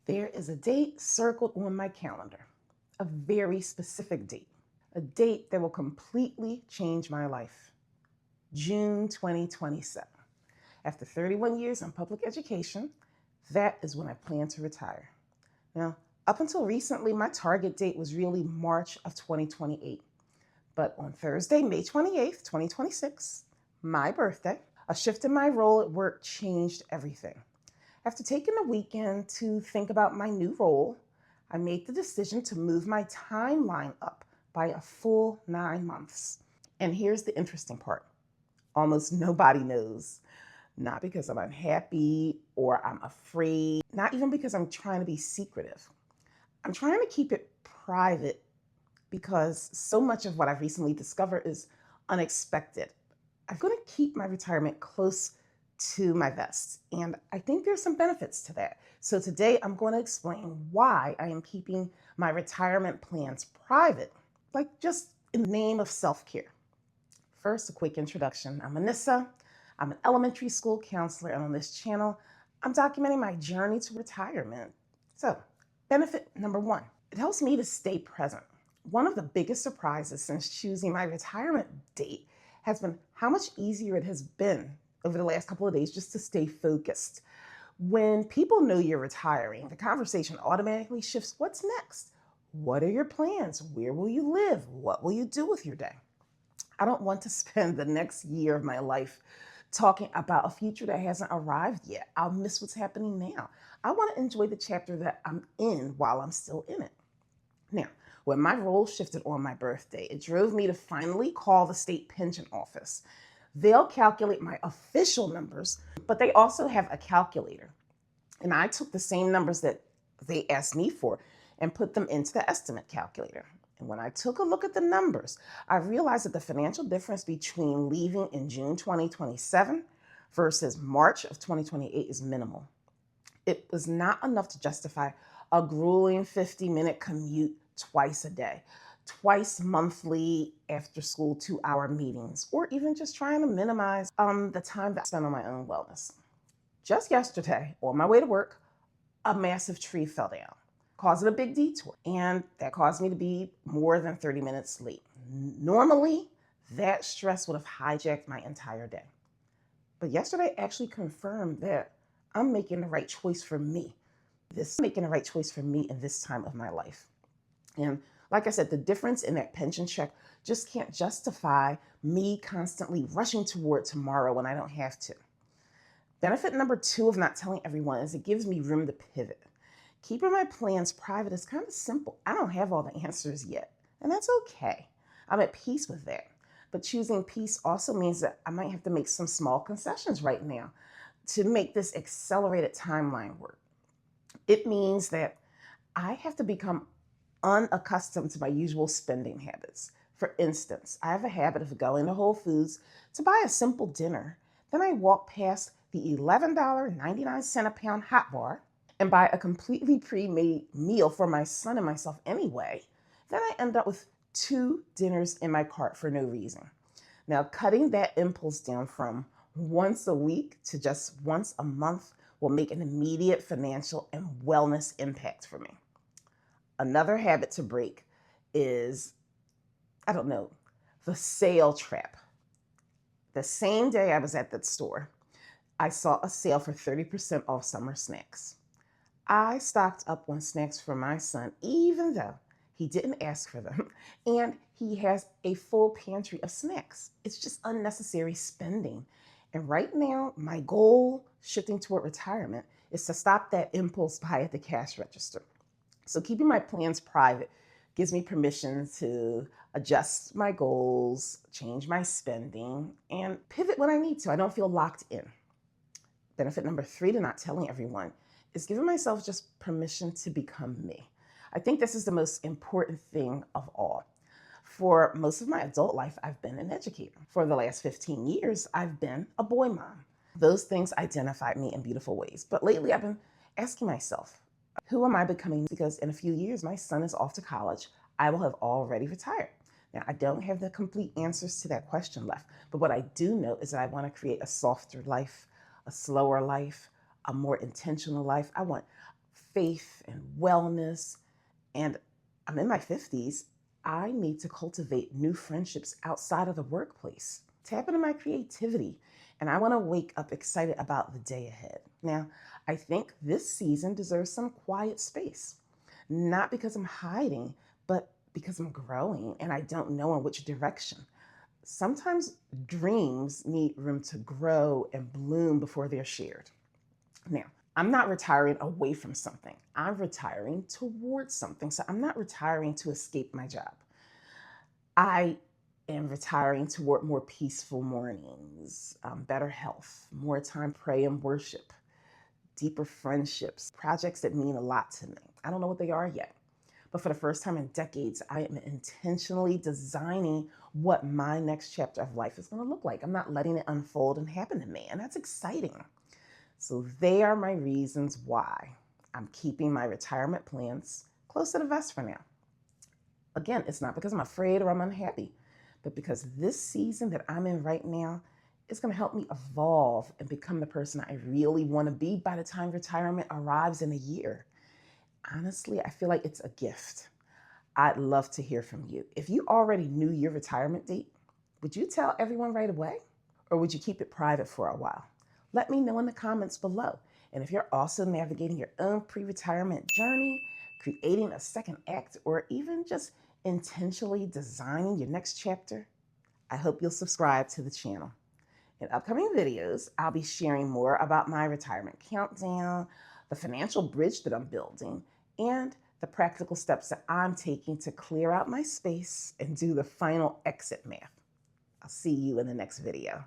There is a date circled on my calendar, a very specific date, a date that will completely change my life. June 2027. After 31 years in public education, that is when I plan to retire. Now, up until recently, my target date was really March of 2028. But on Thursday, May 28th, 2026, my birthday, a shift in my role at work changed everything. After taking the weekend to think about my new role, I made the decision to move my timeline up by a full 9 months. And here's the interesting part: almost nobody knows. Not because I'm unhappy or I'm afraid, not even because I'm trying to be secretive. I'm trying to keep it private because so much of what I've recently discovered is unexpected. I'm going to keep my retirement close to my vest, and I think there's some benefits to that. So today I'm going to explain why I am keeping my retirement plans private, like just in the name of self-care. First, a quick introduction. I'm Anissa. I'm an elementary school counselor, and on this channel, I'm documenting my journey to retirement. So, benefit number one, it helps me to stay present. One of the biggest surprises since choosing my retirement date has been how much easier it has been over the last couple of days just to stay focused. When people know you're retiring, the conversation automatically shifts. What's next? What are your plans? Where will you live? What will you do with your day? I don't want to spend the next year of my life talking about a future that hasn't arrived yet. I'll miss what's happening now. I want to enjoy the chapter that I'm in while I'm still in it. Now, when my role shifted on my birthday, it drove me to finally call the state pension office. They'll calculate my official numbers, but they also have a calculator. And I took the same numbers that they asked me for and put them into the estimate calculator. And when I took a look at the numbers, I realized that the financial difference between leaving in June 2027 versus March of 2028 is minimal. It was not enough to justify a grueling 50-minute commute twice a day, twice monthly after school 2-hour meetings, or even just trying to minimize the time that I spend on my own wellness. Just yesterday, on my way to work, a massive tree fell down, causing a big detour, and that caused me to be more than 30 minutes late. Normally, that stress would have hijacked my entire day. But yesterday actually confirmed that I'm making the right choice for me. Making the right choice for me in this time of my life. And like I said, the difference in that pension check just can't justify me constantly rushing toward tomorrow when I don't have to. Benefit number two of not telling everyone is it gives me room to pivot. Keeping my plans private is kind of simple. I don't have all the answers yet, and that's okay. I'm at peace with that. But choosing peace also means that I might have to make some small concessions right now to make this accelerated timeline work. It means that I have to become unaccustomed to my usual spending habits. For instance, I have a habit of going to Whole Foods to buy a simple dinner. Then I walk past the $11.99 a pound hot bar and buy a completely pre-made meal for my son and myself anyway. Then I end up with 2 dinners in my cart for no reason. Now, cutting that impulse down from once a week to just once a month will make an immediate financial and wellness impact for me. Another habit to break is, the sale trap. The same day I was at that store, I saw a sale for 30% off summer snacks. I stocked up on snacks for my son, even though he didn't ask for them, and he has a full pantry of snacks. It's just unnecessary spending. And right now, my goal, shifting toward retirement, is to stop that impulse buy at the cash register. So keeping my plans private gives me permission to adjust my goals, change my spending, and pivot when I need to. I don't feel locked in. Benefit number 3 to not telling everyone is giving myself just permission to become me. I think this is the most important thing of all. For most of my adult life, I've been an educator. For the last 15 years, I've been a boy mom. Those things identified me in beautiful ways. But lately, I've been asking myself, who am I becoming? Because in a few years, my son is off to college. I will have already retired. Now, I don't have the complete answers to that question left, but what I do know is that I want to create a softer life, a slower life, a more intentional life. I want faith and wellness, and I'm in my 50s, I need to cultivate new friendships outside of the workplace, tap into my creativity, and I want to wake up excited about the day ahead. Now, I think this season deserves some quiet space, not because I'm hiding, but because I'm growing and I don't know in which direction. Sometimes dreams need room to grow and bloom before they're shared. Now, I'm not retiring away from something. I'm retiring towards something. So I'm not retiring to escape my job. I am retiring toward more peaceful mornings, better health, more time pray and worship, deeper friendships, projects that mean a lot to me. I don't know what they are yet. But for the first time in decades, I am intentionally designing what my next chapter of life is going to look like. I'm not letting it unfold and happen to me. And that's exciting. So they are my reasons why I'm keeping my retirement plans close to the vest for now. Again, it's not because I'm afraid or I'm unhappy, but because this season that I'm in right now is going to help me evolve and become the person I really want to be by the time retirement arrives in a year. Honestly, I feel like it's a gift. I'd love to hear from you. If you already knew your retirement date, would you tell everyone right away? Or would you keep it private for a while? Let me know in the comments below. And if you're also navigating your own pre-retirement journey, creating a second act, or even just intentionally designing your next chapter, I hope you'll subscribe to the channel. In upcoming videos, I'll be sharing more about my retirement countdown, the financial bridge that I'm building, and the practical steps that I'm taking to clear out my space and do the final exit math. I'll see you in the next video.